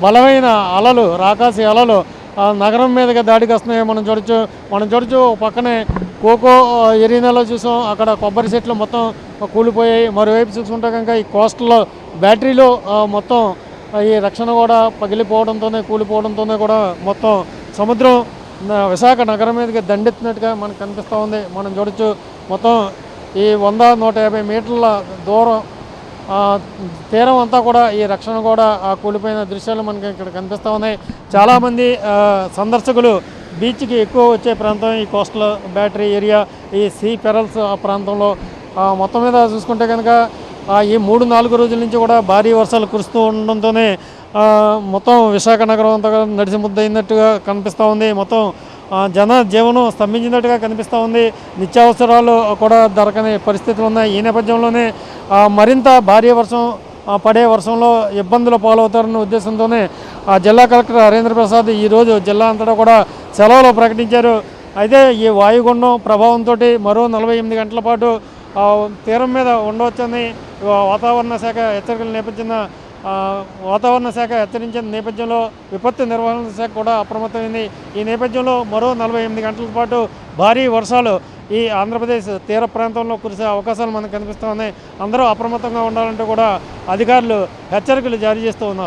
బలమైన అలలు, రాకాసి అలలు నగరం మీదకి దాడికి వస్తున్నాయి. మనం చూడొచ్చు పక్కనే కోకో ఎరీనాలో చూసాం. అక్కడ కొబ్బరి చెట్లు మొత్తం కూలిపోయాయి. మరోవైపు చూసుకుంటే కనుక ఈ కోస్టల్లో బ్యాటరీలో మొత్తం ఈ రక్షణ కూడా పగిలిపోవడంతోనే, కూలిపోవడంతోనే కూడా మొత్తం సముద్రం విశాఖ నగరం మీదకి దండెత్తినట్టుగా మనకు కనిపిస్తూ ఉంది. మనం చూడొచ్చు మొత్తం ఈ 100-150 మీటర్ల దూరం తీరం అంతా కూడా ఈ రక్షణ కూడా కూలిపోయిన దృశ్యాలు మనకి ఇక్కడ కనిపిస్తూ ఉన్నాయి. చాలామంది సందర్శకులు బీచ్కి ఎక్కువ వచ్చే ప్రాంతం ఈ కోస్టల్ బ్యాటరీ ఏరియా, ఈ సీ పెరల్స్ ఆ ప్రాంతంలో మొత్తం మీద చూసుకుంటే కనుక ఈ 3-4 రోజుల నుంచి కూడా భారీ వర్షాలు కురుస్తూ ఉండడంతోనే మొత్తం విశాఖ నగరం అంతా నడిచి ముద్దయినట్టుగా కనిపిస్తూ ఉంది. మొత్తం జన జీవనం స్తంభించినట్టుగా కనిపిస్తూ ఉంది. నిత్యావసరాలు కూడా దొరకని పరిస్థితులు ఉన్నాయి. ఈ నేపథ్యంలోనే మరింత భారీ వర్షం పడే వర్షంలో ఇబ్బందులు పాలవుతారన్న ఉద్దేశంతోనే జిల్లా కలెక్టర్ హరేంద్ర ప్రసాద్ ఈరోజు జిల్లా అంతటా కూడా సెలవులు ప్రకటించారు. అయితే ఈ వాయుగుండం ప్రభావంతో మరో 48 గంటల పాటు తీరం మీద ఉండవచ్చని వాతావరణ శాఖ హెచ్చరించిన నేపథ్యంలో విపత్తు నిర్వహణ శాఖ కూడా అప్రమత్తమైంది. ఈ నేపథ్యంలో మరో 48 గంటల పాటు భారీ వర్షాలు ఈ ఆంధ్రప్రదేశ్ తీర ప్రాంతంలో కురిసే అవకాశాలు మనకు కనిపిస్తూ ఉన్నాయి. అందరూ అప్రమత్తంగా ఉండాలంటూ కూడా అధికారులు హెచ్చరికలు జారీ చేస్తూ ఉన్నారు.